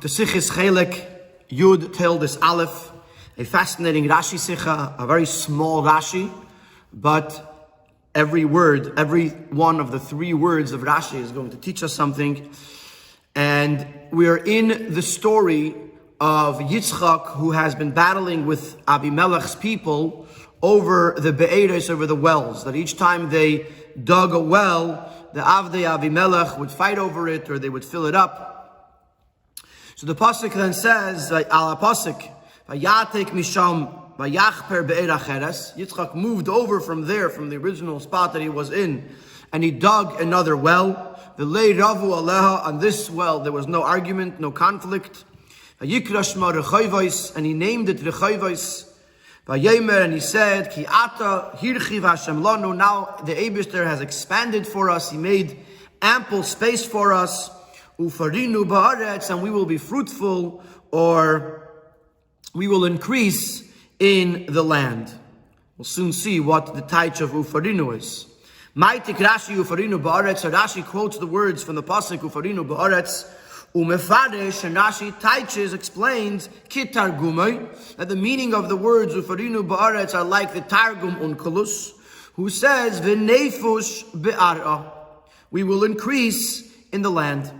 The Sichis Chelek, Yud Toldos Aleph, a fascinating Rashi Sicha, a very small Rashi, but every word, every one of the three words of Rashi is going to teach us something. And we are in the story of Yitzchak, who has been battling with Abimelech's people over the be'eres, over the wells, that each time they dug a well, the Avdei Abimelech would fight over it, or they would fill it up. So the pasuk then says, "Al pasuk, vayatek misham vayachper be'er acheres." Yitzchak moved over from there, from the original spot that he was in, and he dug another well. The lei ravu aleha, on this well there was no argument, no conflict. Vayikra shma Rechayvos, and he named it Rechayvos. Vayemer, and he said, Ki ata hirchiv Hashem lanu. Now the Eibishter has expanded for us. He made ample space for us. Ufarinu ba'aretz, and we will be fruitful, or we will increase in the land. We'll soon see what the taich of Ufarinu is. Maitik Rashi Ufarinu ba'aretz. So Rashi quotes the words from the pasuk Ufarinu ba'aretz. Umefadesh, and Rashi taiches explains kitargumai, that the meaning of the words Ufarinu ba'aretz are like the Targum Unkelus, who says v'neifush be'ara, we will increase in the land.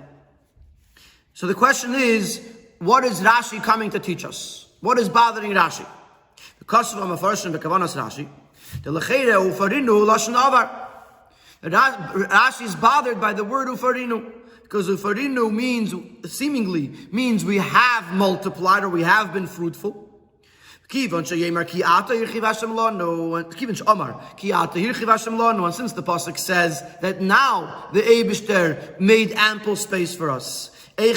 So the question is, what is Rashi coming to teach us? What is bothering Rashi? Because of Amafarshim Bekavanas Rashi, the Lecheire Ufarinu Lashon Avar. Rashi is bothered by the word Ufarinu, because Ufarinu seemingly means we have multiplied, or we have been fruitful. And since the pasuk says that now the Eibishter made ample space for us, so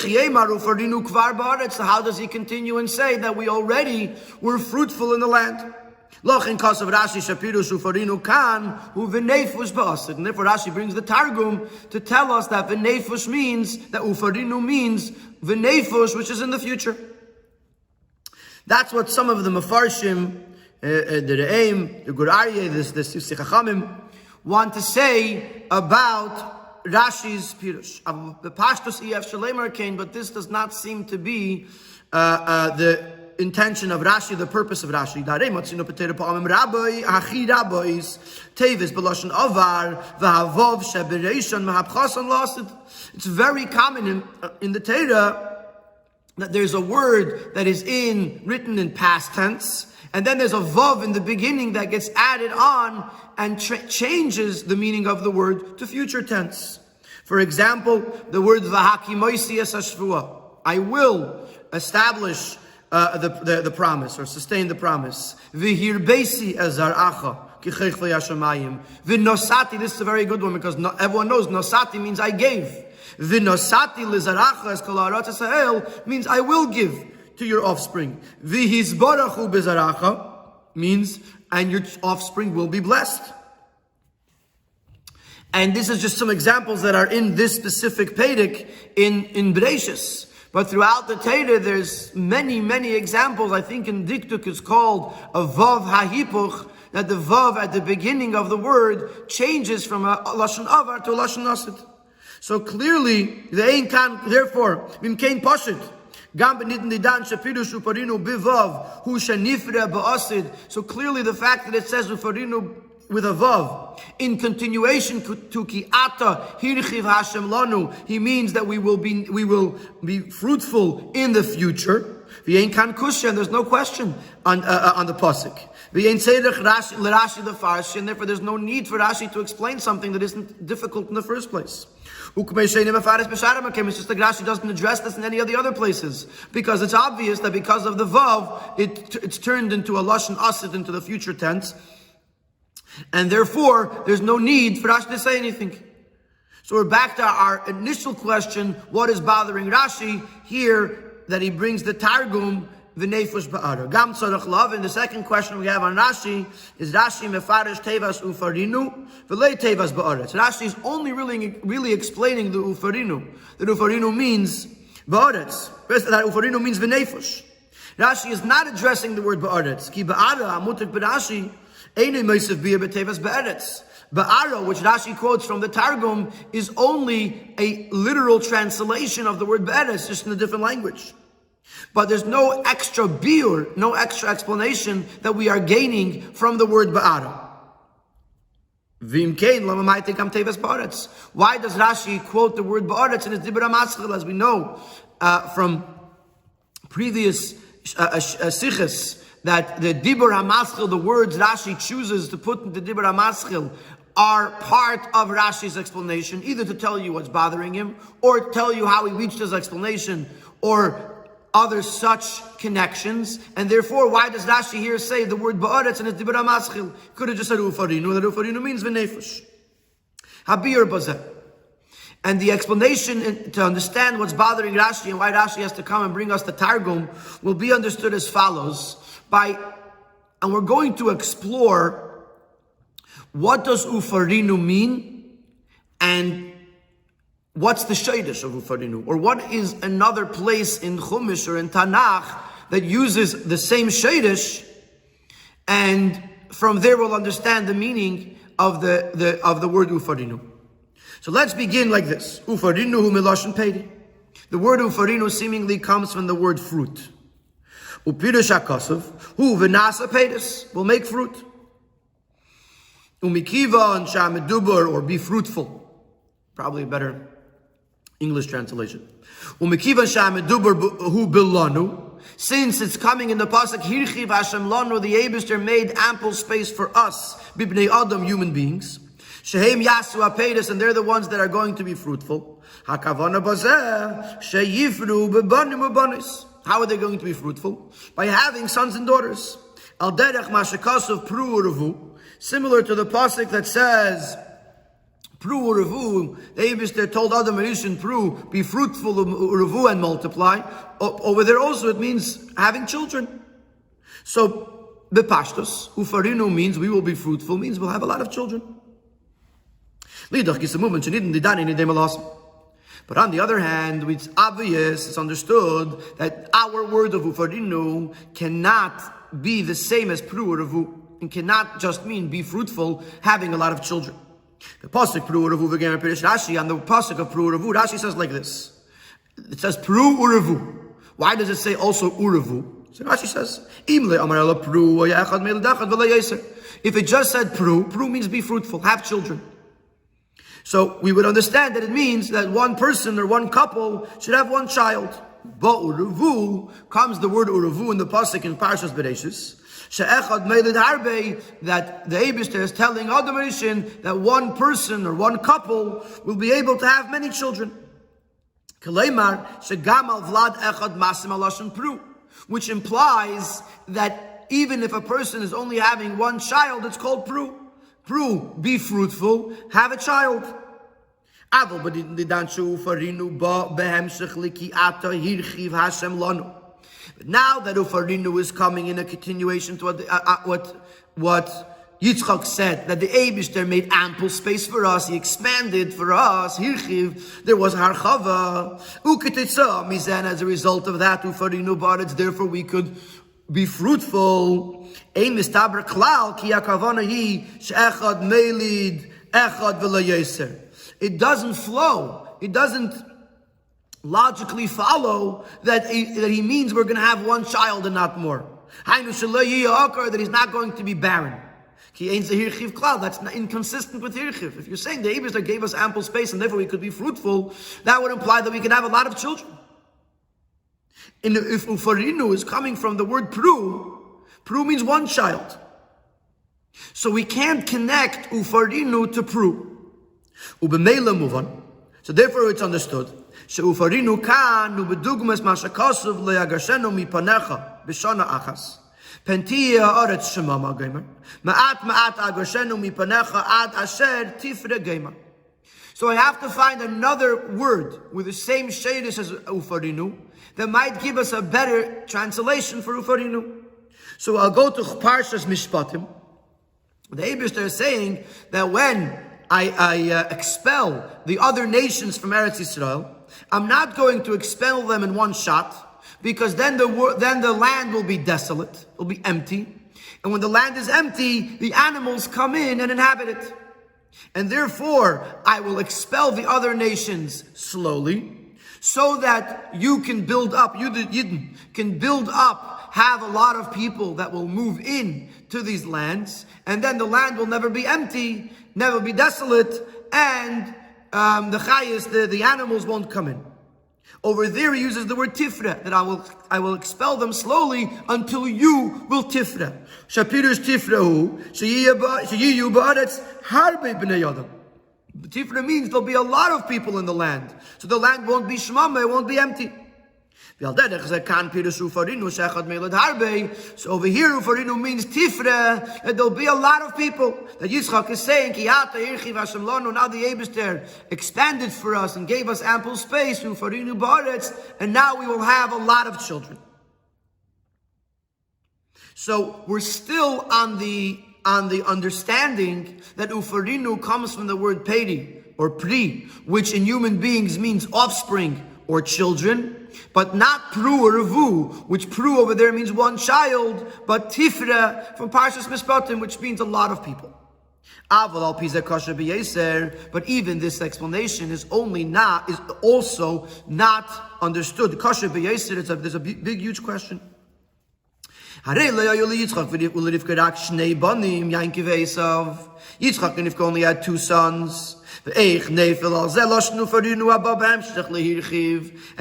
how does he continue and say that we already were fruitful in the land? And therefore Rashi brings the Targum to tell us that v'neifush means, that Ufarinu means v'neifush, which is in the future. That's what some of the Mefarshim, the Re'im, the Gourarie, the Sichachamim, want to say about Rashi's Pirush. The Pashtus Ef Shalemer Kain, but this does not seem to be the intention of Rashi, the purpose of Rashi. It's very common in the Torah that there's a word that is written in past tense, and then there's a vav in the beginning that gets added on and changes the meaning of the word to future tense. For example, the word v'hakimoisi es hashvua, I will establish the promise, or sustain the promise. V'hirbesi es zar'acha kichech v'yashamayim. V'nosati, this is a very good one, because everyone knows nosati means I gave. V'nosati lizaracha es kol ha'aretz Yisrael means I will give to your offspring. V'hizbarachu bezaracha means and your offspring will be blessed. And this is just some examples that are in this specific Pedic in Bereshis. But throughout the Torah, there's many, many examples. I think in Diktuk is called a Vav HaHipuch, that the Vav at the beginning of the word changes from a Lashon Avar to a Lashon Nasid. So clearly, therefore, Mimkein Pashit, Gam b'nidin didan shepirush ufarinu bivav hu shenifre ba'asid. So clearly the fact that it says ufarinu with a vav, in continuation to ki ata hirchiv Hashem lanu, he means that we will be fruitful in the future. V'yein kan kusha, and there's no question on the pasuk. V'yein tzedach l'Rashi lefarshi, and therefore there's no need for Rashi to explain something that isn't difficult in the first place. It's just like Rashi doesn't address this in any of the other places, because it's obvious that because of the vav, it's turned into a lashon asid, into the future tense, and therefore there's no need for Rashi to say anything. So we're back to our initial question: what is bothering Rashi here that he brings the Targum v'neifush ba'ara? Gam tzarach lav. And the second question we have on Rashi is Rashi mefarish tevas ufarinu v'lei tevas ba'aretz. Rashi is only really explaining the ufarinu. That ufarinu means ba'aretz. That ufarinu means v'neifush. Rashi is not addressing the word ba'aretz. Ki ba'ara amutik b'Rashi einay meisiv b'ir b'tevas ba'aretz. Ba'ara, which Rashi quotes from the Targum, is only a literal translation of the word be'eretz, just in a different language. But there's no extra biur, no extra explanation that we are gaining from the word ba'ara. Why does Rashi quote the word ba'aretz in his Dibur HaMaschil? As we know from previous siches, that the Dibur HaMaschil, the words Rashi chooses to put in the Dibur HaMaschil, are part of Rashi's explanation, either to tell you what's bothering him, or tell you how he reached his explanation, or other such connections. And therefore, why does Rashi here say the word ba'aretz in his Dibur HaMaschil? Could have just said ufarinu, that ufarinu means v'nefesh. Habir bazeh. And the explanation to understand what's bothering Rashi and why Rashi has to come and bring us the Targum will be understood as follows. And we're going to explore what does ufarinu mean and what's the shaydish of ufarinu, or what is another place in Chumash or in Tanakh that uses the same shaydish, and from there we'll understand the meaning of the word ufarinu. So let's begin like this. Ufarinu hu milashon peri. The word ufarinu seemingly comes from the word fruit. Upirush hakasav hu v'nasa peris, will make fruit. Umikiva and shamedubar, or be fruitful. Probably a better English translation. Umikiva shamedubar hu bilanu, since it's coming in the pasuk hirchiv Hashem lanu, the Eibishter made ample space for us, bibnei adam, human beings. Shehem yasu apedes, and they're the ones that are going to be fruitful. Hakavana bazeh sheyifru bebanim ubanis. How are they going to be fruitful? By having sons and daughters. Al derech mashakasav pru urevu, similar to the pasuk that says pru urevu. The Eibishter told Adam and Rishon, pru, be fruitful urevu and multiply. Over there also it means having children. So bepashtos ufarinu means we will be fruitful, means we'll have a lot of children. But on the other hand, it's obvious, it's understood that our word of ufarinu cannot be the same as pru urevu, and cannot just mean be fruitful, having a lot of children. The pasuk pru urevu v'gemer pirish Rashi, on the pasuk of pru urevu, Rashi says like this. It says pru urevu. Why does it say also urevu? So Rashi says, if it just said pru means be fruitful, have children. So we would understand that it means that one person or one couple should have one child. But urevu comes the word urevu in the pasuk in Parshas Bereshis. She'echad meilid harbe, that the Eibishter is telling Adam and Rishon that one person or one couple will be able to have many children. Kaleimar shegam al vlad echad masim alashon pru, which implies that even if a person is only having one child, it's called pru. Pru, be fruitful, have a child. But now that ufarinu is coming in a continuation to what Yitzchak said, that the Eibishter made ample space for us, he expanded for us, hirchiv, there was harchava, uketitza mizan, as a result of that, ufarinu baretz, therefore we could be fruitful. Ein mistaber klal ki hakavana hi she'echad meilid echad v'lo yeser. It doesn't flow. It doesn't logically follow that he means we're going to have one child and not more. Hainu shelo yiyakar, that he's not going to be barren. Ki ein zeh hirchiv klal. That's not inconsistent with hirchiv. If you're saying the Eibishter gave us ample space and therefore we could be fruitful, that would imply that we can have a lot of children. And if ufarinu is coming from the word pru means one child. So we can't connect ufarinu to pru. Ubemeila muvan. So therefore it's understood. Ufarinu kan ubedugmas mashakasav le'agashenu mipanecha b'shana achas. Pentia aretz shemama gamer. Ma'at agashenu mipanecha ad asher tifre gamer. So I have to find another word with the same shadish as ufarinu that might give us a better translation for ufarinu. So I'll go to Parshas Mishpatim. The Eibishter is saying that when I expel the other nations from Eretz Yisrael, I'm not going to expel them in one shot, because then the land will be desolate, it will be empty. And when the land is empty, the animals come in and inhabit it. And therefore, I will expel the other nations slowly, so that you can build up, you the Yidden can build up, have a lot of people that will move in to these lands, and then the land will never be empty, never be desolate, and the chayas, the animals won't come in. Over there he uses the word tifra, that I will expel them slowly until you will tifra. Shapirus tifrahu, sheyiyu ba'aretz harbe b'nei adam. Tifra means there'll be a lot of people in the land. So the land won't be shmama, it won't be empty. So over here, ufarinu means tifra, that there'll be a lot of people. That Yitzchak is saying, now the Eibester expanded for us and gave us ample space, ufarinu ba'aretz, and now we will have a lot of children. So we're still on the understanding that ufarinu comes from the word peri, or pri, which in human beings means offspring or children, but not pru or revu, which pru over there means one child, but tifra from Parshas Mishpatim, which means a lot of people. But even this explanation is also not understood. Kasher b'yeser, there's a big, huge question. Yitzchak and Rivka only had two sons. And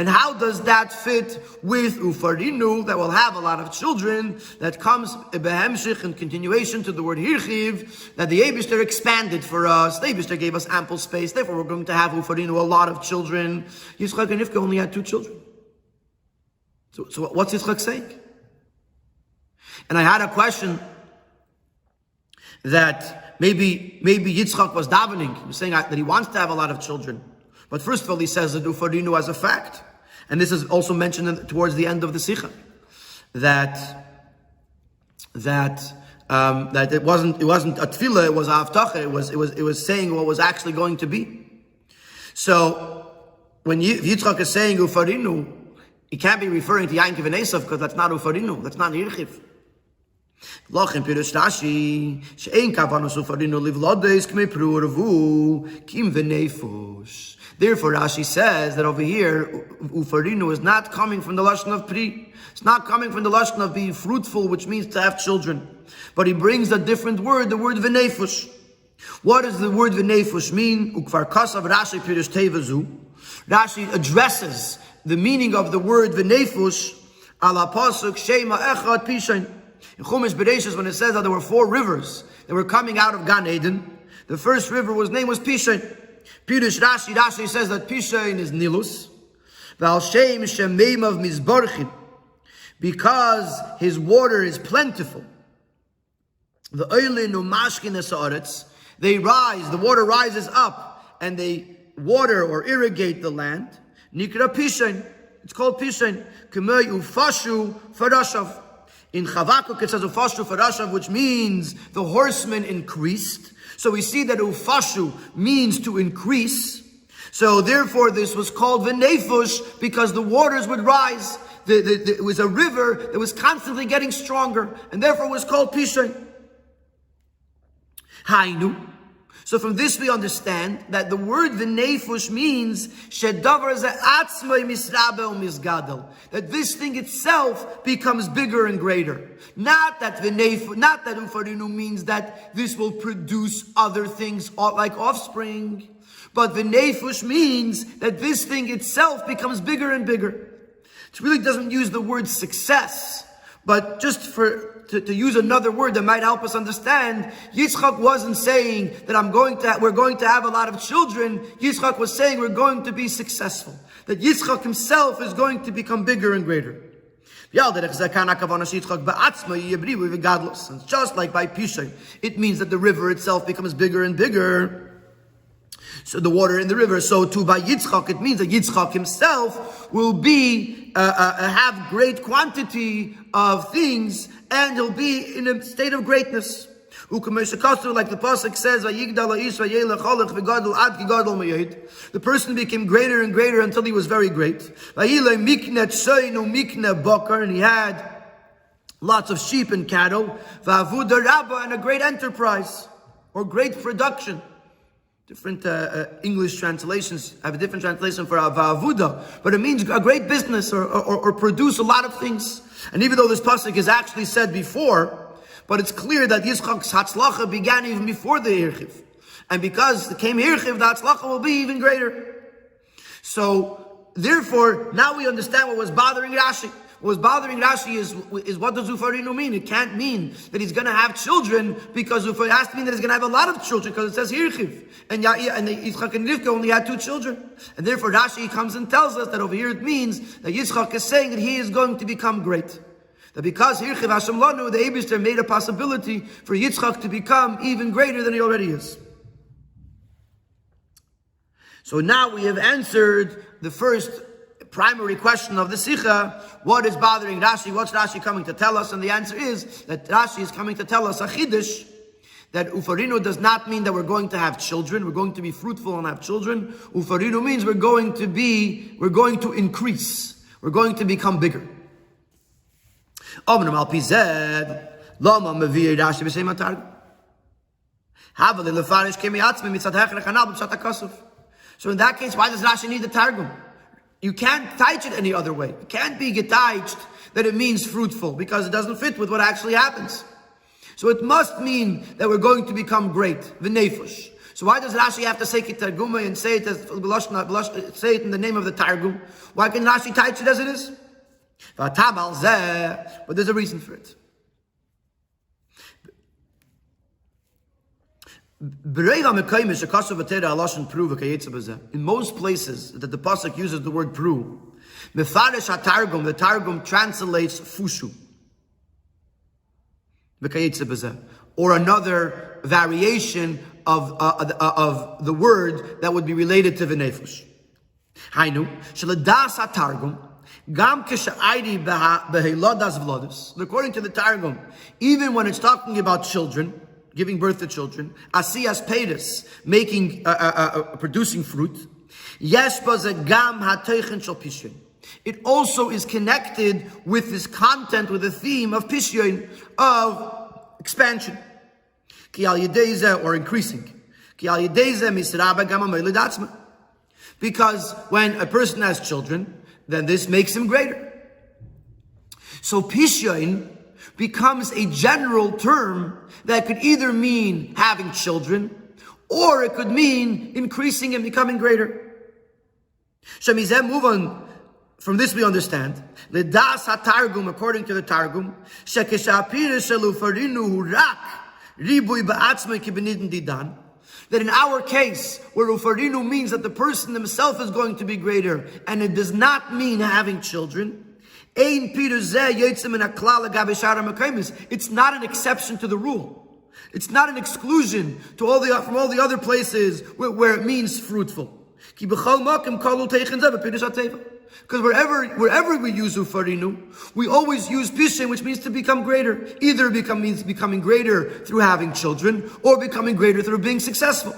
how does that fit with ufarinu, that will have a lot of children, that comes behemshich in continuation to the word hirchiv, that the Eibishter expanded for us, the Eibishter gave us ample space, therefore we're going to have ufarinu, a lot of children. Yitzchak and Rivka only had two children. So what's Yitzchak saying? And I had a question that maybe Yitzchak was davening. He was saying that he wants to have a lot of children. But first of all, he says that ufarinu as a fact. And this is also mentioned towards the end of the Sikha. That it wasn't a tefillah, it was a haftacha, it was saying what was actually going to be. So when Yitzchak is saying ufarinu, he can't be referring to Yankov and Esav, because that's not ufarinu, that's not hirchiv. Lochem pirush Rashi she'ein kavanus ufarinu livlodes k'mei pru revu kim v'neifush. Therefore, Rashi says that over here ufarinu is not coming from the lashon of pri. It's not coming from the lashon of being fruitful, which means to have children. But he brings a different word, the word v'neifush. What does the word v'neifush mean? Ukvar kasav Rashi pirush tevazu. Rashi addresses the meaning of the word v'neifush ala pasuk shema echad pishain. In Chumash Bereshis, when it says that there were 4 rivers that were coming out of Gan Eden, the first river name was Pishain. Pirush Rashi says that Pishain is Nilus. V'al Shem Shemeim of Mizbarchim, because his water is plentiful. The Oilin Umashkin Esaretz, they rise, the water rises up, and they water or irrigate the land. Nikra Pishain, it's called Pishain. K'mei Ufashu Farashav. In Chavakuk it says Ufashu Farashav, which means the horsemen increased. So we see that Ufashu means to increase. So therefore this was called V'neifush, because the waters would rise. It was a river that was constantly getting stronger, and therefore it was called Pishain. Hainu. So from this we understand that the word v'neifush means shedavar ze'atzmai misrabe u'misgadol, that this thing itself becomes bigger and greater. Not that ufarinu means that this will produce other things like offspring, but v'neifush means that this thing itself becomes bigger and bigger. It really doesn't use the word success, but just to use another word that might help us understand, Yitzchak wasn't saying that we're going to have a lot of children. Yitzchak was saying we're going to be successful. That Yitzchak himself is going to become bigger and greater. And just like by Pishain, it means that the river itself becomes bigger and bigger. So the water in the river. So too by Yitzchak, it means that Yitzchak himself will be have great quantity of things, and he'll be in a state of greatness. Like the pasuk says, the person became greater and greater until he was very great. And he had lots of sheep and cattle, and a great enterprise or great production. Different English translations have a different translation for Avavuda, but it means a great business or produce a lot of things. And even though this pasuk is actually said before, but it's clear that Yitzchak's Hatzlacha began even before the Hirchiv. And because it came Hirchiv, the Hatzlacha will be even greater. So, therefore, now we understand what was bothering Rashi. What was bothering Rashi is what does Ufarinu mean? It can't mean that he's going to have children, because it has to mean that he's going to have a lot of children, because it says Hirchiv. And Yitzchak and Rivka only had 2 children. And therefore Rashi comes and tells us that over here it means that Yitzchak is saying that he is going to become great. That because Hirchiv Hashem Lanu, the Eibishter made a possibility for Yitzchak to become even greater than he already is. So now we have answered the first primary question of the Sikha. What is bothering Rashi? What's Rashi coming to tell us? And the answer is that Rashi is coming to tell us a Chiddush, that Ufarinu does not mean that we're going to have children, we're going to be fruitful and have children. Ufarinu means we're going to increase, we're going to become bigger. So in that case, why does Rashi need the Targum? You can't teach it any other way. It can't be getayched that it means fruitful, because it doesn't fit with what actually happens. So it must mean that we're going to become great, v'nefush. So why does Rashi have to say Targuma and say it say it in the name of the Targum? Why can Rashi teach it as it is? But there's a reason for it. In most places that the pasuk uses the word pru, the Targum translates fushu, or another variation of the word that would be related to v'nefush. According to the Targum, even when it's talking about children, giving birth to children, asiyas peiris, making, producing fruit, it also is connected with this content, with the theme of pishyon, of expansion, or increasing. Because when a person has children, then this makes him greater. So pishyon becomes a general term that could either mean having children, or it could mean increasing and becoming greater. Shemizeh, move on. From this we understand, Ledas HaTargum, according to the Targum, that in our case, where Ufarinu means that the person himself is going to be greater, and it does not mean having children, it's not an exception to the rule. It's not an exclusion to from all the other places where it means fruitful. Because wherever we use ufarinu, we always use pishin, which means to become greater. Either means becoming greater through having children, or becoming greater through being successful.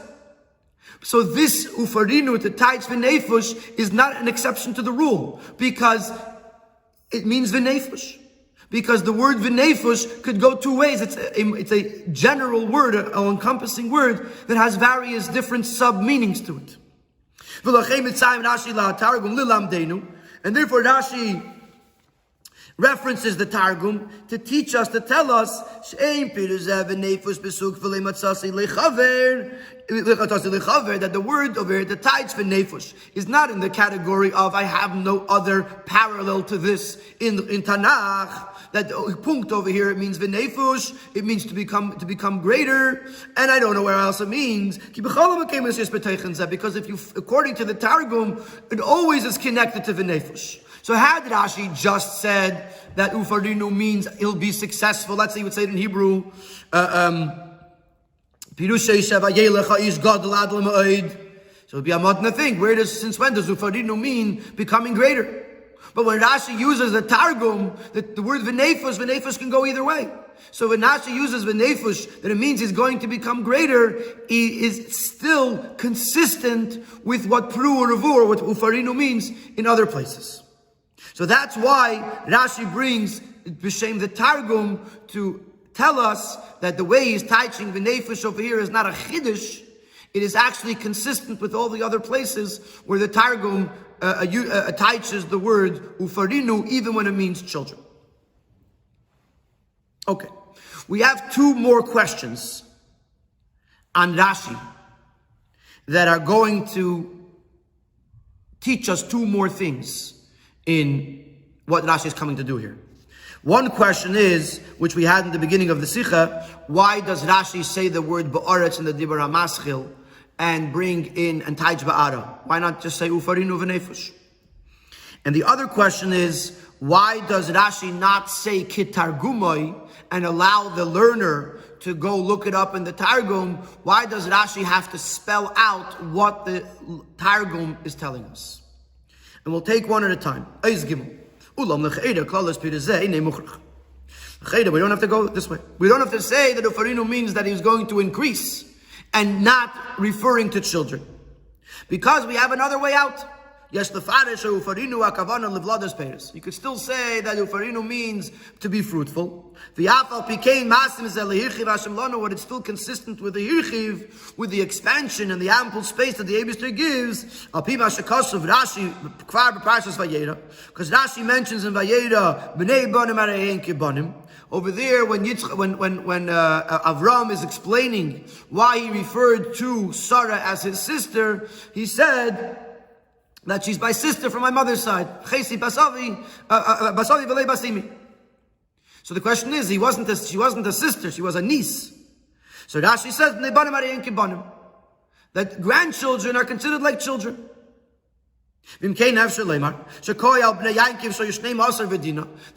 So this ufarinu, the taich v'nefush, is not an exception to the rule, because it means v'nefush. Because the word v'nefush could go 2 ways. It's a general word, an all-encompassing word that has various different sub-meanings to it. And therefore Rashi references the Targum to teach us, to tell us that the word over here, the taich v'nefush, is not in the category of I have no other parallel to this in Tanakh. That punkt over here, it means v'nefush, it means to become greater, and I don't know where else it means. Because according to the Targum, it always is connected to v'nefush. So had Rashi just said that ufarinu means he'll be successful, let's say he would say it in Hebrew, so it would be a modern thing. Since when does ufarinu mean becoming greater? But when Rashi uses the Targum, the word v'nefush can go either way. So when Rashi uses v'nefush, that it means he's going to become greater, he is still consistent with what pru or revu, or what ufarinu means in other places. So that's why Rashi brings b'shem the Targum to tell us that the way he's teaching v'nefush over here is not a chiddush. it is actually consistent with all the other places where the Targum attaches the word ufarinu, even when it means children. Okay, we have two more questions on Rashi that are going to teach us two more things in what Rashi is coming to do here. One question is, which we had in the beginning of the Sikha, why does Rashi say the word ba'aretz in the Dibur HaMaschil and bring in and taich ba'ara? Why not just say ufarinu v'nefesh? And the other question is, why does Rashi not say kitargumoi and allow the learner to go look it up in the Targum? Why does Rashi have to spell out what the Targum is telling us? And we'll take one at a time. We don't have to go this way. We don't have to say that ufarinu means that he's going to increase and not referring to children. Because we have another way out. Yes, the ufarinu akavana livladas peiros. You could still say that ufarinu means to be fruitful. The afal pikein masim zelihirchiv Hashem lanu, what it's still consistent with the hirchiv, with the expansion and the ample space that the Eibishter gives. Alpi mashakasav Rashi kvar b'parshas Vayera, because Rashi mentions in Vayera b'nei banim arein kibanim. Over there, when Avram is explaining why he referred to Sarah as his sister, he said that she's my sister from my mother's side. Chesi basavi v'lei basimi. So the question is, she wasn't a sister, she was a niece. So Rashi says, that grandchildren are considered like children. That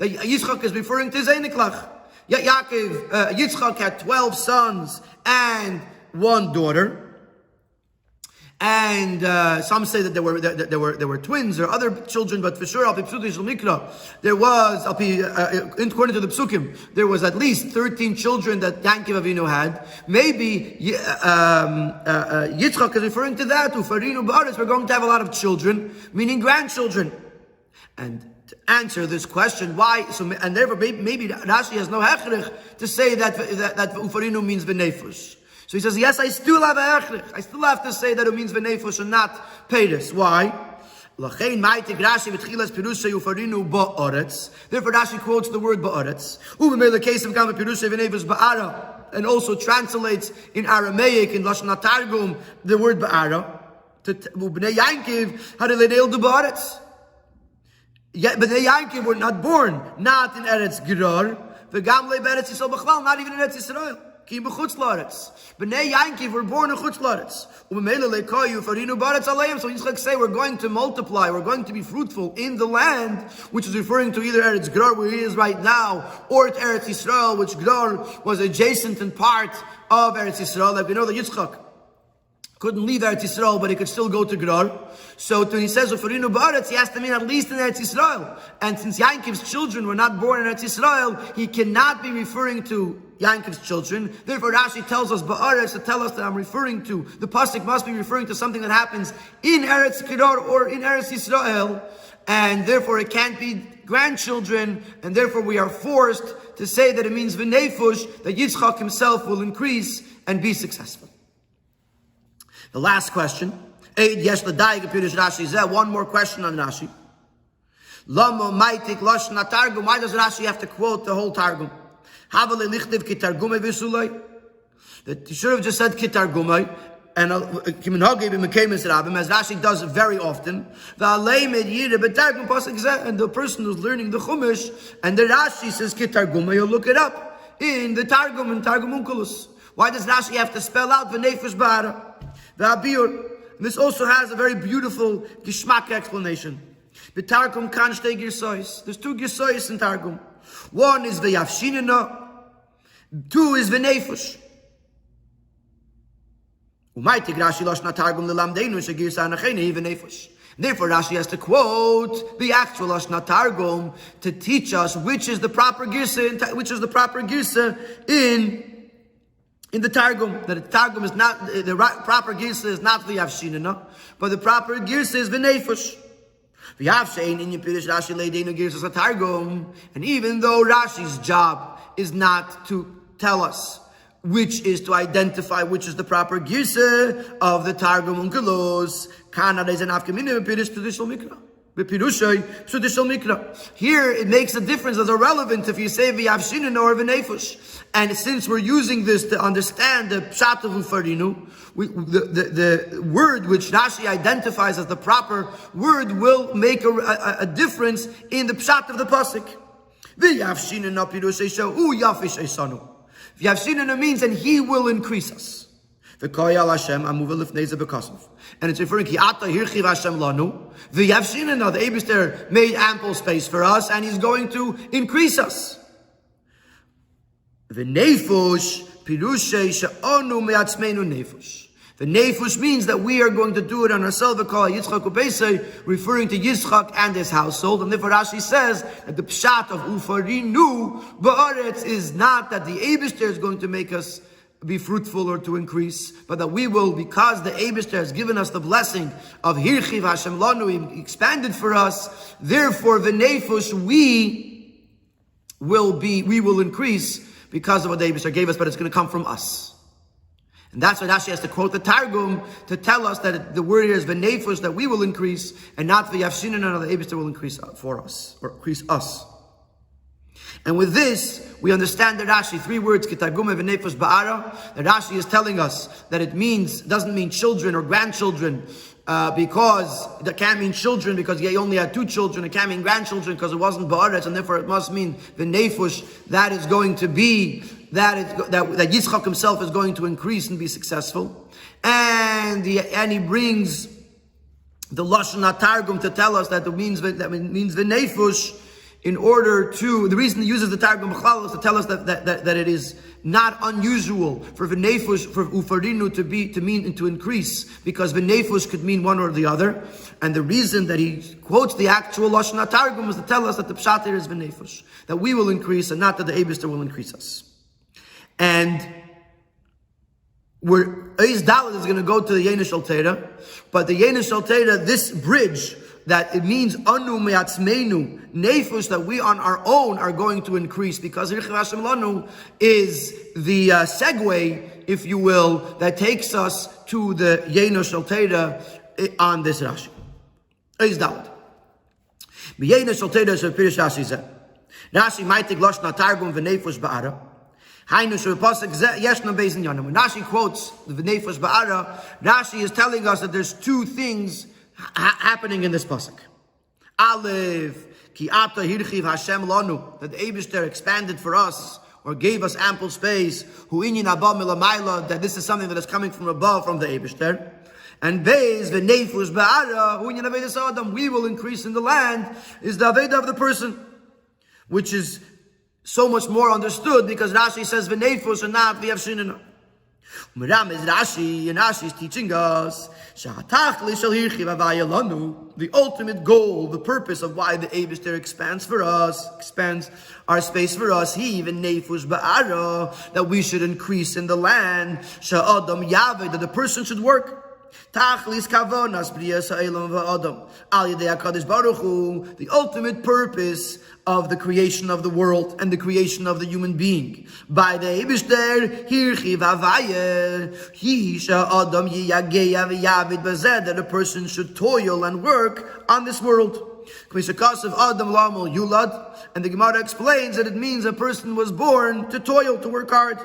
Yitzchak is referring to Zeiniklach. Yitzchak had 12 sons and one daughter. And some say that there were twins or other children, but for sure, there was, according to the Psukim, there was at least 13 children that Yankov Avinu had. Maybe Yitzchak is referring to that. Ufarinu ba'aretz, we're going to have a lot of children, meaning grandchildren. And to answer this question, why? So, and therefore, maybe Rashi has no hechrich to say that Ufarinu means v'nefesh. So he says, yes, I still have a hechrich. I still have to say that it means v'nefesh and not peiros. Why? Therefore, Rashi quotes the word ba'aretz. And also translates in Aramaic, in Lashon HaTargum, the word ba'ara. B'nei Yankiv, B'nei Yankiv were not born, not in Eretz Gourarie, not even in Eretz Yisrael. B'nei Yankiv were born in Chutz La'aretz. So Yitzchak say, we're going to multiply, we're going to be fruitful in the land, which is referring to either Eretz Gourarie, where he is right now, or to Eretz Yisrael, which Gourarie was adjacent and part of Eretz Yisrael. Like we know that Yitzchak couldn't leave Eretz Yisrael, but he could still go to Gourarie. So when he says Ufarinu ba'aretz, he has to mean at least in Eretz Yisrael. And since Yankiv's children were not born in Eretz Yisrael, he cannot be referring to Yankov's children. Therefore, Rashi tells us ba'aretz to tell us that I'm referring to, the pasuk must be referring to something that happens in Eretz Gourarie or in Eretz Yisrael, and therefore it can't be grandchildren, and therefore we are forced to say that it means v'nefesh, that Yitzchak himself will increase and be successful. The last question, one more question on Rashi. Why does Rashi have to quote the whole Targum? That he should have just said Kitargumai, and as Rashi does very often. And the person who's learning the Chumash, and the Rashi says Kitargumai, you'll look it up in the Targum, in Targum Unkelus. Why does Rashi have to spell out v'nefesh ba'ara? This also has a very beautiful Gishmak explanation. B'Targum kan shtei girsois. There's two girsois in Targum. One is v'yafshinina, two is v'nefesh. Therefore, Rashi has to quote the actual Lashon Targum to teach us which is the proper girsa, in the Targum. That the Targum is not, the proper girsa is not v'yavshinina, but the proper girsa is v'nefesh. And even though Rashi's job is not to tell us which is to identify which is the proper girsa of the Targum Unkelos. Here it makes a difference as irrelevant if you say v'yavshinin or v'nefush. And since we're using this to understand the pshat of ufarinu, the word which Rashi identifies as the proper word will make a difference in the pshat of the pasuk. V'yavshinin means and he will increase us. And it's referring to the Eibishter made ample space for us, and he's going to increase us. The nefush means that we are going to do it on ourselves, referring to Yitzchak and his household. And therefore Rashi says that the pshat of ufarinu ba'aretz is not that the Eibishter is going to make us be fruitful or to increase, but that we will, because the Eibishter has given us the blessing of Hirchiv Hashem Lanu, He expanded for us, therefore v'nefush we will increase because of what the Eibishter gave us, but it's going to come from us. And that's why Rashi has to quote the Targum to tell us that the word here is v'nefush, that we will increase, and not v'yavshinin, and the Eibishter will increase for us, or increase us. And with this, we understand that Rashi, 3 words, Kitargume v'nefesh ba'ara, that Rashi is telling us that doesn't mean children or grandchildren, because that can't mean children because he only had 2 children. It can't mean grandchildren because it wasn't ba'aretz, and therefore it must mean v'nefesh, that is going to be, that Yitzchak himself is going to increase and be successful. And he brings the Lashon HaTargum to tell us that it means v'nefesh, in order to, the reason he uses the Targum B'chlal is to tell us that it is not unusual for v'nefush, for ufarinu to mean and to increase, because v'nefush could mean one or the other. And the reason that he quotes the actual Lashon HaTargum is to tell us that the pshat here is v'nefush, that we will increase and not that the Eibishter will increase us. And Eis Dalet is going to go to the Yeina Shel Teira, but the Yeina Shel Teira, this bridge, that it means anu me'atzmeinu nefesh, that we on our own are going to increase, because Hirchiv Hashem Lanu is the segue, if you will, that takes us to the Yeina Shel Teira on this Rashi. Eis Dalet. Yeina Shel Teira is a Pirish Rashi zeh. Rashi maitik Lashon HaTargum v'nefesh ba'ara. When Rashi quotes the v'nefesh ba'ara, Rashi is telling us that there's 2 things happening in this pasuk. Aleph, ki ata hirchiv Hashem lanu, that the Eibishter expanded for us or gave us ample space. Hu inyin abba milamayla, that this is something that is coming from above, from the Eibishter. And beis v'nefesh ba'ara, hu inyin avedas adam, we will increase in the land, is the aveda of the person, which is so much more understood because Rashi says v'nefesh and not v'yavshinina. Meram is Rashi, and Rashi is teaching us the ultimate goal, the purpose of why the Eibishter expands our space for us, he even nefesh ba'ara, that we should increase in the land, sha'adam yaveh, that the person should work. Tachlis kavonas briyas ha'elam va'adam al yedei HaKadosh Baruch Hu, the ultimate purpose of the creation of the world and the creation of the human being. By the Eibishter, hirchiv havayeh, hi sha'adam yiyageya v'yavid bazeh, that a person should toil and work on this world. K'mishakas of Adam Lamol Yulad, and the Gemara explains that it means a person was born to toil, to work hard.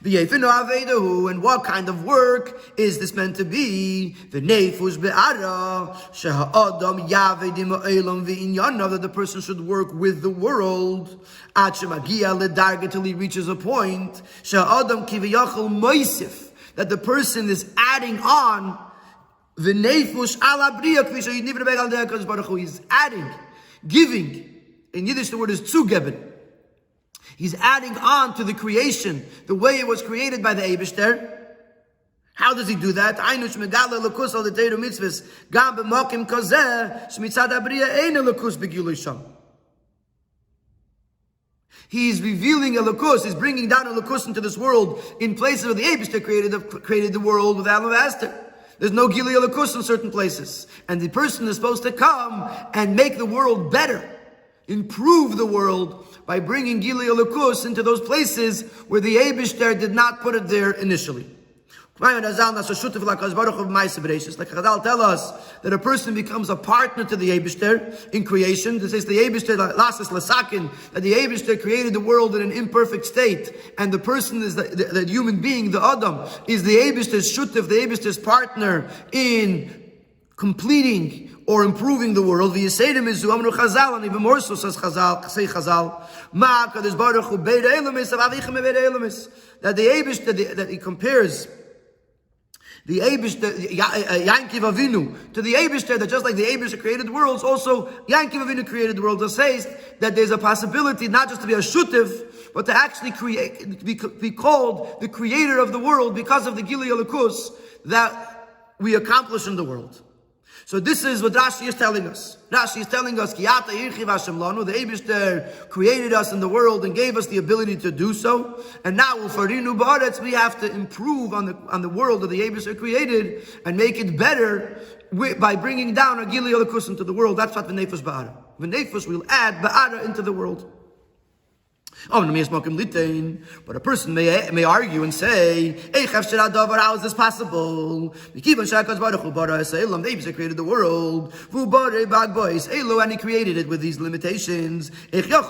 And what kind of work is this meant to be? That the person should work with the world till he reaches a point that the person is adding on the nefesh ala bria. He's adding, giving. In Yiddish the word is zugeben. He's adding on to the creation, the way it was created by the Eibishter. How does he do that? He's revealing a lakus, he's bringing down a lakus into this world in places where the Eibishter created the world with alabaster. There's no gili lakus in certain places. And the person is supposed to come and make the world better. improve the world by bringing Gilui Elokus into those places where the Eibishter did not put it there initially. Like Chazal tell us that a person becomes a partner to the Eibishter in creation. This is the Eibishter, that the Eibishter created the world in an imperfect state, and the person is the human being, the Adam, is the Eibishter's shutif, the Eibishter's partner in completing or improving the world. V'yiseidim is amru Chazal, and even more so says Chazal, say Chazal, ma'akadosh baruch hu beid elomis avavichem beid elomis, that the Eibishter, that he compares the Eibishter, Yankiv Avinu, to the Eibishter, that just like the Eibishter created the worlds, also Yankiv Avinu created the world. It says that there's a possibility not just to be a shutiv, but to actually be called the creator of the world because of the Gilui Elokus that we accomplish in the world. So this is what Rashi is telling us. Rashi is telling us, Kiyata Yirchiv Hashem Lanu, the Eibishter created us in the world and gave us the ability to do so. And now, Ufarinu Ba'aretz, we have to improve on the world that the Eibishter created and make it better by bringing down a Gilui Elokus into the world. That's what V'nefesh Ba'ara. V'nefesh will add Ba'ara into the world. But a person may argue and say, how is this possible? The Eibishter created the world, and he created it with these limitations. How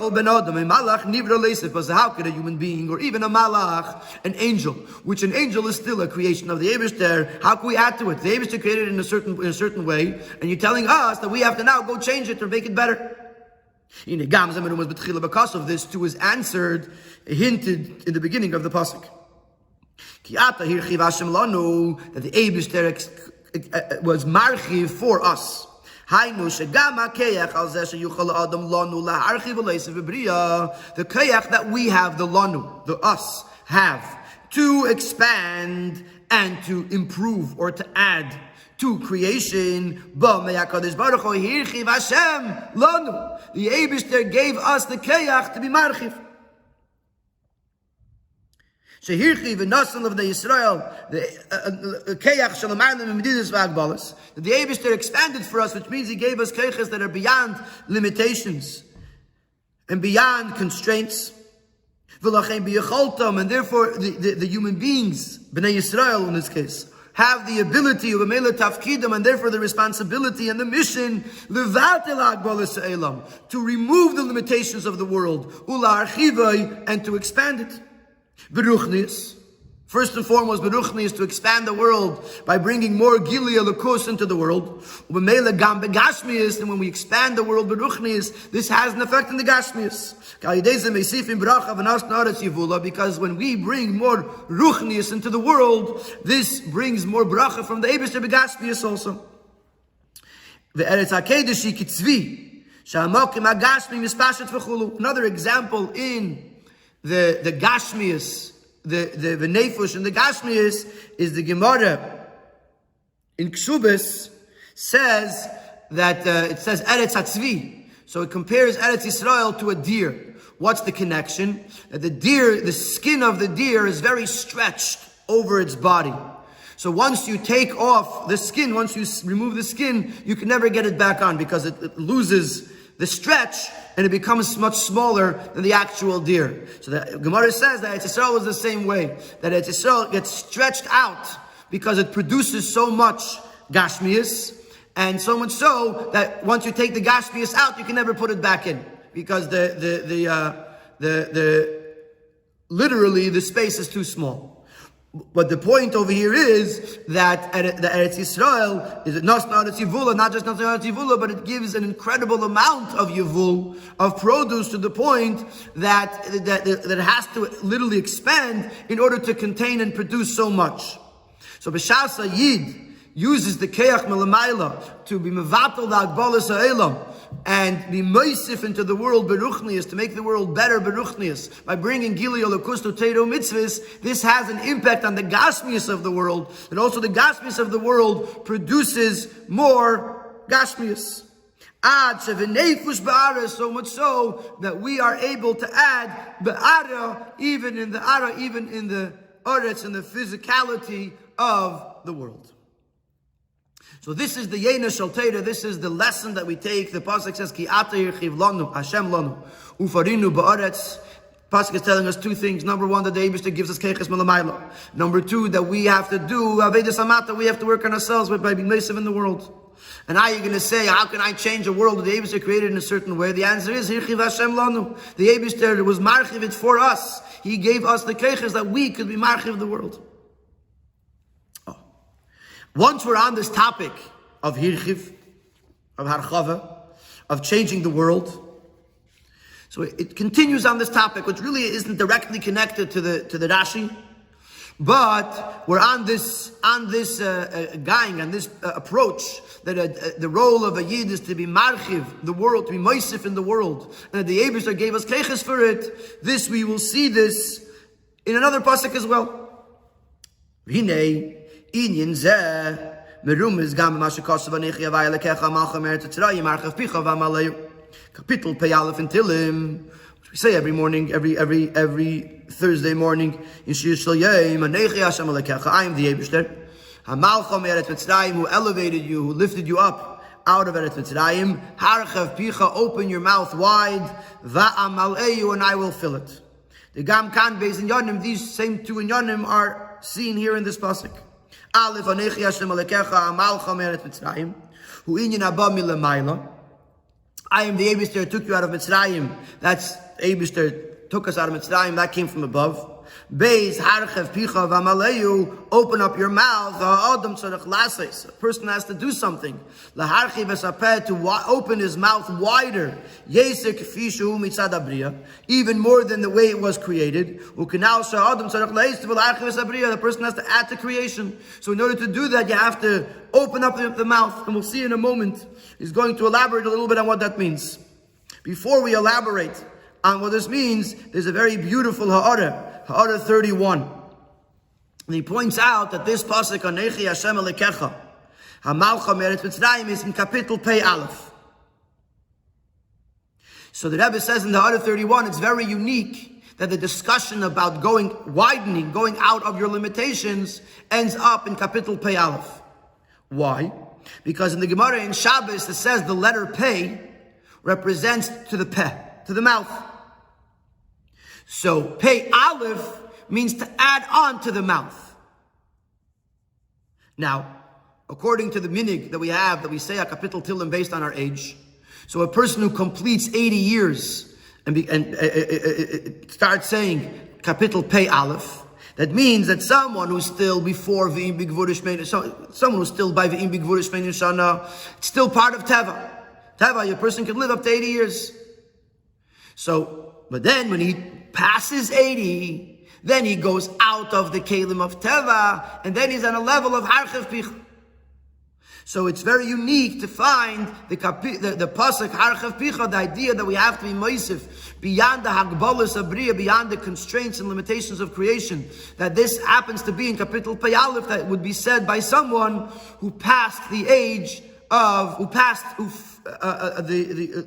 could a human being, or even a malach, an angel, which an angel is still a creation of the Eibishter, how can we add to it? The Eibishter created it in a certain way, and you're telling us that we have to now go change it or make it better. Because of this too is answered, hinted in the beginning of the pasuk. That the Eibishter was marchiv for us. The kayach that we have, the lanu, the us, have to expand and to improve or to add to creation. The Eibishter gave us the kayach to be marchiv. Shehirchiv and Nasan of the Yisrael, the kayach shalamayim medidus v'agbalas. The Eibishter expanded for us, which means He gave us kayachas that are beyond limitations and beyond constraints. And therefore, the human beings, Bnei Yisrael in this case, have the ability of Mela Tafkidim, and therefore the responsibility and the mission to remove the limitations of the world, and to expand it. Beruchnis, first and foremost, Beruchni is to expand the world by bringing more Gilui Elokus into the world. And when we expand the world, Beruchnis, this has an effect in the Gashmias. Because when we bring more Ruchnius into the world, this brings more bracha from the Eibishter Begashmias also. Another example in the Gashmias, the Nefush and the Gashmias, is the Gemara in Ksubis says that it says Eretz HaTzvi. So it compares Eretz Yisrael to a deer. What's the connection? That the skin of the deer is very stretched over its body. So once you take off the skin, once you remove the skin, you can never get it back on because it loses the stretch and it becomes much smaller than the actual deer. So the Gemara says that Eretz Yisrael was the same way. That Eretz Yisrael gets stretched out because it produces so much Gashmias, and so much so that once you take the Gashmias out, you can never put it back in because literally the space is too small. But the point over here is that the Eretz Yisrael is not just Eretz Yivula, but it gives an incredible amount of Yivul, of produce, to the point that it has to literally expand in order to contain and produce so much. So B'Shasa Yid uses the Keach Melamayla to be Mevatel the Agbalas Ha'elam and be Meisif into the world Beruchnius, to make the world better Beruchnius, by bringing Gilui Elokus to Teiro Mitzvahs. This has an impact on the Gashmius of the world, and also the Gashmius of the world produces more Gashmius. So much so that we are able to add Ba'ara, even in the Oretz, in the physicality of the world. So this is the Yena Shel Torah. This is the lesson that we take. The pasuk says, "Ki ata yirchiv lanu, Hashem lanu, ufarinu ba'aretz." Pasuk is telling us two things. Number one, that the Eibishter gives us keches malamayla. Number two, that we have to do avedas amata. We have to work on ourselves by being meisiv in the world. And now you're going to say, how can I change a world that the Eibishter created in a certain way? The answer is, Hirchiv Hashem lanu. The Eibishter was marchiv it for us. He gave us the keches that we could be marchiv the world. Once we're on this topic of hirchiv, of harchava, of changing the world, so it continues on this topic, which really isn't directly connected to the Rashi, but we're on this going, on this approach that the role of a yid is to be marchiv the world, to be moisif in the world, and that the Eibishter gave us keches for it. This we will see this in another pasuk as well. V'hinei inyan zeh merumiz gam ma shekosav anechi avay lekecha malcha meret tzrayim archav picha v'amaleyu. Kapitel Pei Aleph in Tilim, which we say every morning, every Thursday morning in Shir Shel Yom. Anechi Hashem lekecha. I am the Eibishter. Hamalcha meret tzrayim, who elevated you, who lifted you up out of Eretz Mitzrayim. Harchav picha, open your mouth wide. Va'amaleyu, and I will fill it. The gam kan beis in Yonim. These same two in Yonim are seen here in this pasuk. Aleph anechi Hashem alekecha amalcha meret Mitzrayim hu inyan haba milamayla. I am the Eibishter who took you out of Mitzrayim. That's Eibishter took us out of Mitzrayim. That came from above. Beis harchev picha v'amaleyu. Open up your mouth. Ha'adam tzarech lases. A person has to do something. Laharchiv esapeh, to open his mouth wider. Yeser k'fi shehu mitzad abriya, even more than the way it was created. U'kenal sha'adam tzarech lases v'larchiv esabriya. The person has to add to creation. So in order to do that, you have to open up the mouth, and we'll see in a moment. He's going to elaborate a little bit on what that means. Before we elaborate on what this means, there's a very beautiful Ha'ara 31. And he points out that this pasuk, Anechi Hashem Alekecha, Hamalcha Meret Mitzrayim, is in Kapitel Pei Aleph. So the Rebbe says in the Ha'ara 31, it's very unique that the discussion about going out of your limitations, ends up in Kapitel Pei Aleph. Why? Because in the Gemara in Shabbos, it says the letter Pei represents to the Peh, to the mouth. So Pei Aleph means to add on to the mouth. Now, according to the minig that we have, that we say a kapitel tilim based on our age, so a person who completes 80 years and starts saying kapitel Pei Aleph, that means that someone who's still before V'im B'Gvurish Mein, someone who's still by V'im B'Gvurish Mein Shana, it's still part of Teva. Teva, your person can live up to 80 years. So, but then when he passes 80, then he goes out of the Kalim of Teva, and then he's on a level of Harchev Picha. So it's very unique to find the pasuk Harchev Picha, the idea that we have to be moisif beyond the Hagbalas Abriya, beyond the constraints and limitations of creation. That this happens to be in Kapitel Pei Aleph, that would be said by someone who passed the age of,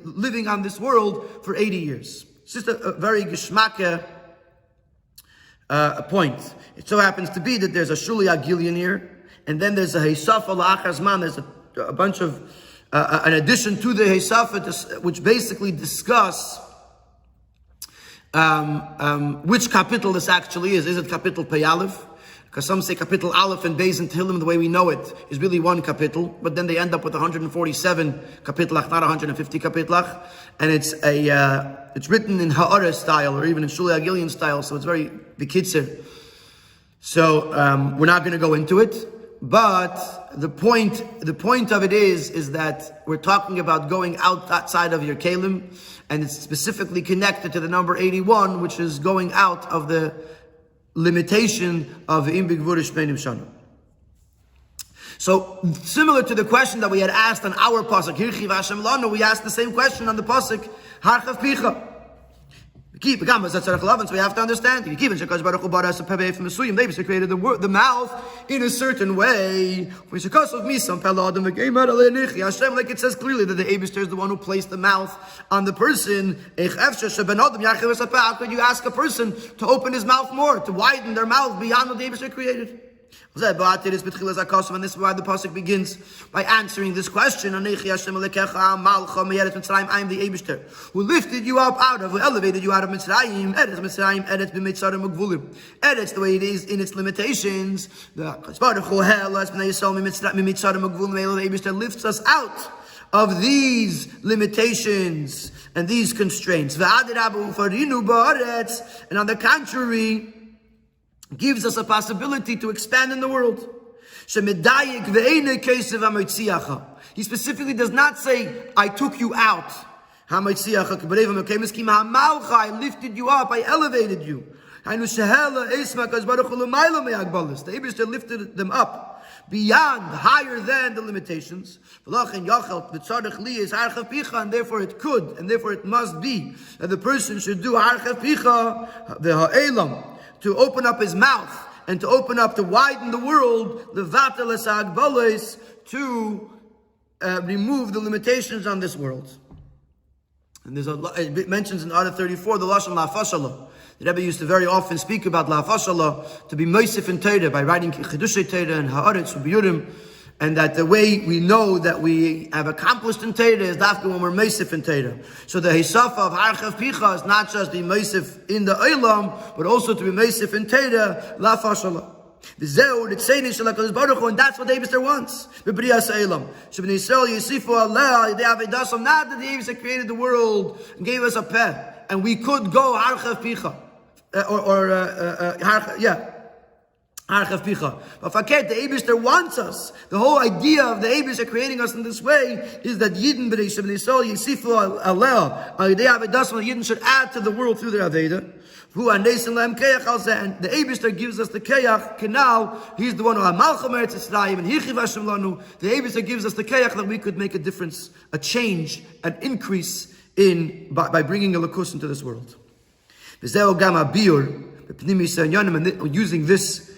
living on this world for 80 years. It's just a very geschmacke point. It so happens to be that there's a Shuli Agilion here, and then there's a Heisafa La'achazman. There's a bunch of, an addition to the Heisafa, which basically discuss which capital this actually is. Is it Kapitel Pei Aleph? Because some say Kapitel Aleph and Beis and Tehillim, the way we know it, is really one kapitel, but then they end up with 147 kapitlach, not 150 kapitlach, and it's written in Ha'ara style, or even in Shuli Agilion style, so it's very bekitzer. So we're not going to go into it, but the point of it is that we're talking about going outside of your kelim, and it's specifically connected to the number 81, which is going out of the limitation of Im B'Gvurish Beinim Shana. So, similar to the question that we had asked on our pasuk, Hirchiv Hashem Lanu, we asked the same question on the pasuk, Harchav Picha. So we have to understand. They created the mouth in a certain way. Like it says clearly that the Eibishter is the one who placed the mouth on the person. How could you ask a person to open his mouth more, to widen their mouth beyond what the Eibishter created? And this is why the pasuk begins by answering this question. I am the Eibishter, who lifted you up who elevated you out of Mitzrayim. Eretz, the way it is in its limitations. The Eibishter lifts us out of these limitations and these constraints. And on the contrary, gives us a possibility to expand in the world. He specifically does not say, I took you out. I lifted you up, I elevated you. The Eibishter lifted them up beyond, higher than the limitations. And therefore it could, and therefore it must be, that the person should do the ha'elam, to open up his mouth and to open up, to widen the world, to remove the limitations on this world. And it mentions in Order 34 the lashon la'afashala. The Rabbi used to very often speak about la'afashala, to be meisif in Torah by writing chidushay Torah and haaretz u'biyurim. And that the way we know that we have accomplished in Torah is dafka when we're meisif in Torah. So the hisafa of harchav picha is not just be meisif in the olam, but also to be meisif in Torah, la fashala. And that's what the Eibishter wants. Not that the Eibishter created the world and gave us a peh, and we could go harchav picha, Harchav Picha. But forget, the Eibishter wants us. The whole idea of the Eibishter creating us in this way is that Yidden Yidden should add to the world through their Aveda. And the Eibishter gives us the Keyach, Kenal. He's the one who Malcham Eretz Yisrael, and Hichiv Hashem Lanu. The Eibishter gives us the Keyach that we could make a difference, a change, an increase by bringing a Lakus into this world. And using this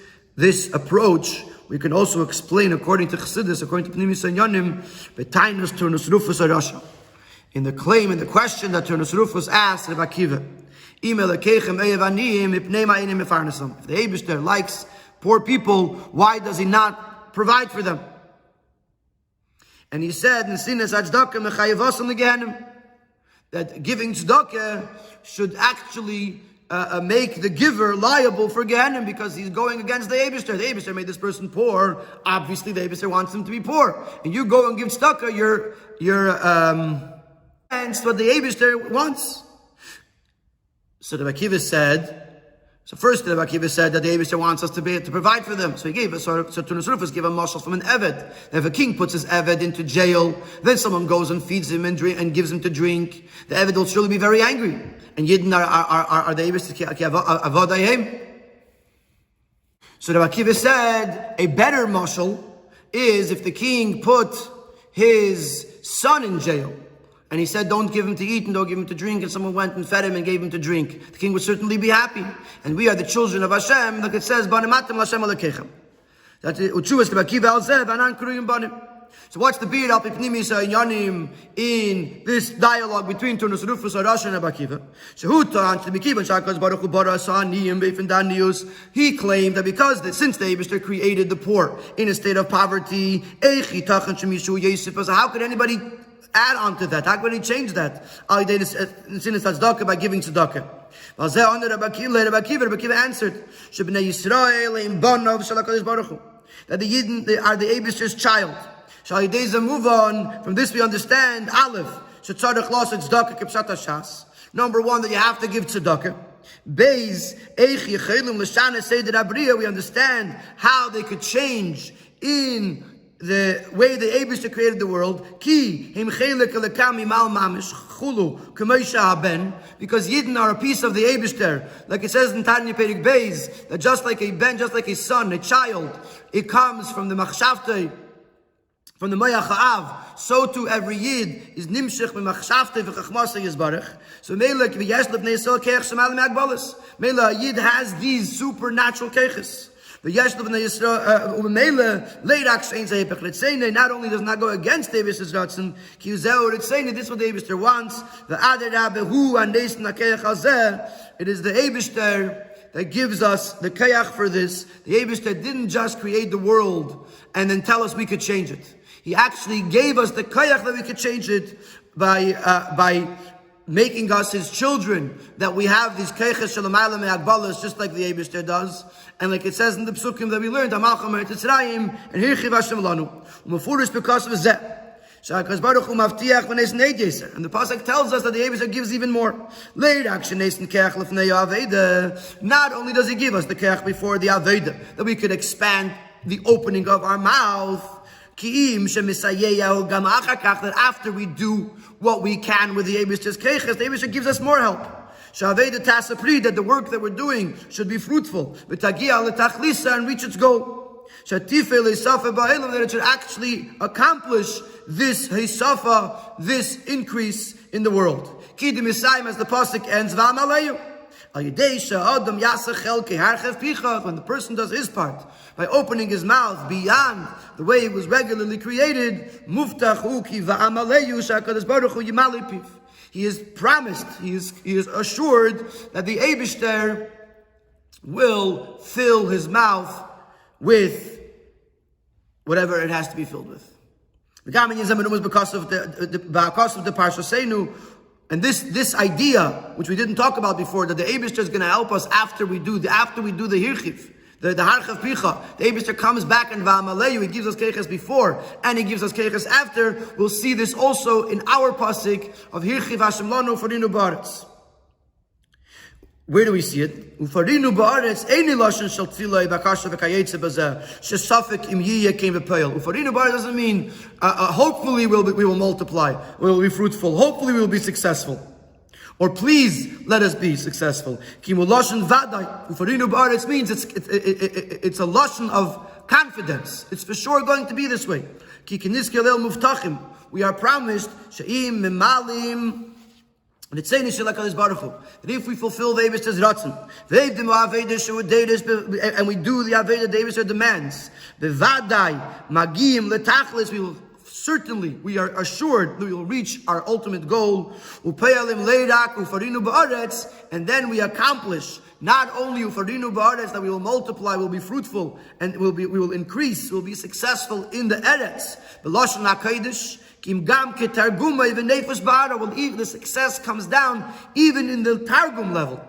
approach, we can also explain, according to Chassidus, according to Pnimis Yanyanim, B'tainus Turnus Rufus Arasha. In the claim, in the question that Turnus Rufus asked Rabbi Akiva, if the Eibishter likes poor people, why does he not provide for them? And he said, that giving tzedakah should actually make the giver liable for Gehenna, because he's going against the Eibishter. The Eibishter made this person poor. Obviously, the Eibishter wants him to be poor. And you go and give tzedakah, you're against what the Eibishter wants. So the Rabbi Akiva said, first the Rabbi Akiva said that the Eibishter wants us to provide for them. So he gave us, so Turnus Rufus gave a mashal from an Eved. If a king puts his Eved into jail, then someone goes and feeds him and gives him to drink, the Eved will surely be very angry. And Yidden are the Eibishter Avodayim. So the Rabbi Akiva said, a better mashal is if the king put his son in jail, and he said, don't give him to eat and don't give him to drink, and someone went and fed him and gave him to drink. The king would certainly be happy. And we are the children of Hashem, like it says, Banematem Hashem Alekechem. That Uchuvas Rabbi Akiva al-Zeh, Banan Kuruyim Banim. So what's the beard up in this dialogue between Turnus Rufus Arash and Rabbi Akiva? He claimed that since the Eibishter created the poor in a state of poverty, how could anybody add on to that? How could he change that? By giving tzedakah. Rabbi Akiva answered that the Yidden are the Eibishter's child. Move on. From this we understand, Aleph, number one, that you have to give tzedakah. Beis, we understand how they could change in the way the Eibishter created the world. Because Yidden are a piece of the Eibishter. Like it says in Tanya Perik Beis, that just like a ben, just like a son, a child, it comes from the machshavtei, from the Moyach Ha'av, so too every Yid is nimshich b'machshavtei v'chachmasei yizbarech. So Mela Yid has these supernatural keches. Not only does it not go against the Eibishter's ratzon, this is what the Eibishter wants. It is the Eibishter that gives us the kayach for this. The Eibishter didn't just create the world and then tell us we could change it. He actually gave us the kayach that we could change it by making us his children, that we have these kayches shalamayla me'agbalas, just like the Eibishter does. And like it says in the psukim that we learned, Amalcha Meretz Yisraim, and Hirchiv Hashem Lanu. Umafurish because of Zeh. And the pasuk tells us that the Eibishter gives even more. Not only does he give us the keach before the aveda, that we could expand the opening of our mouth, that after we do what we can with the Eibishter's keches, the Eibishter gives us more help. That the work that we're doing should be fruitful, and reach its goal. That it should actually accomplish this hisafa, this increase in the world. As the pasuk ends, when the person does his part by opening his mouth beyond the way it was regularly created, he is promised, he is assured that the Eibishter will fill his mouth with whatever it has to be filled with. Because of the Parsha Seinu, and this idea, which we didn't talk about before, that the Eibishter is going to help us after we do the Hirchiv, the Harchav Picha. The Eibishter comes back and Va'amaleyu, he gives us keches before, and he gives us keches after. We'll see this also in our pasuk of Hirchiv Hashem Lanu Ufarinu Ba'aretz. Where do we see it? Ufarinu ba'aretz eini lashon shel tefillah bakasha v'kayetze bazeh shesafek im yiyeh came v'peil. Ufarinu ba'aretz doesn't mean hopefully we will multiply, we will be fruitful, hopefully we will be successful, or please let us be successful. Kimu lashon vaday. Ufarinu ba'aretz means it's a lashon of confidence. It's for sure going to be this way. Ki keniske leil muftachim. We are promised she'im memalim. And it's saying that if we fulfill the Eibishter's ratzon, and we do the Aveda the Eibishter demands, we are assured that we will reach our ultimate goal. And then we accomplish not only that we will multiply, we'll be fruitful, and we will increase, we'll be successful in the Eretz. The success comes down even in the Targum level.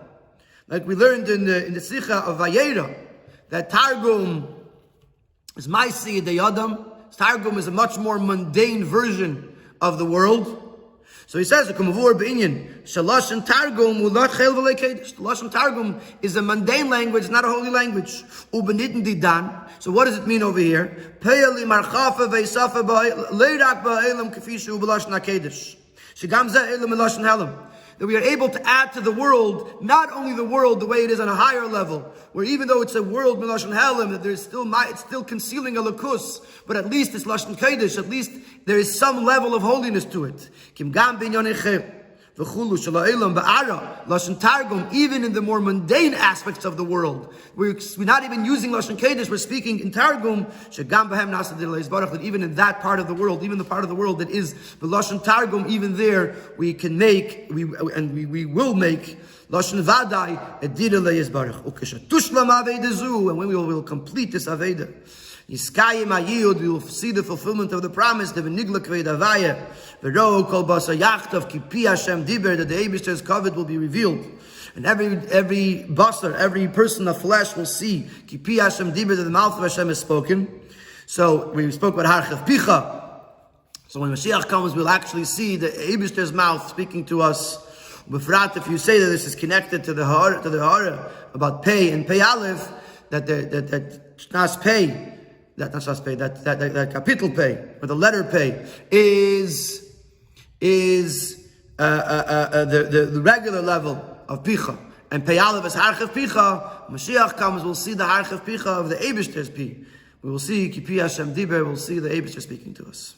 Like we learned in the Sicha of Vayera, that Targum is Maisi de Yadam. Targum is a much more mundane version of the world. So he says, the Lashon Targum is a mundane language, not a holy language. So what does it mean over here? That we are able to add to the world, not only the world the way it is on a higher level, where even though it's a world Lashon Helam, that it's still concealing a lakus, but at least it's Lashon Kodesh, at least there is some level of holiness to it. Lashon Targum, even in the more mundane aspects of the world, we're not even using Lashon Kodesh, we're speaking in Targum, that even in that part of the world, even the part of the world that is the Lashon Targum, even there we can make, we will make Lashon Vadai Edira Le'ezbarach. And when we will complete this Aveda, we will see the fulfillment of the promise, the Venigla Kvedavaya, the Ro Kol Basa Yachtov Kipi Hashem Diber, that the Eibishter's covet will be revealed. And every basar, every person of flesh will see Kipi Hashem Diber, that the mouth of Hashem is spoken. So we spoke about Harchav Picha. So when Mashiach comes, we'll actually see the Eibishter's mouth speaking to us. Befrat, if you say that this is connected to the Hara about Pei and Pei Aleph, that Shnas Pei, that capital Pei, or the letter Pei, is the regular level of Picha. And Pei Aleph is Harchav Picha. Mashiach comes, we'll see the Harchav Picha of the Eibishter's Pi. We will see Kipi Hashem Diber, we'll see the Eibishter speaking to us.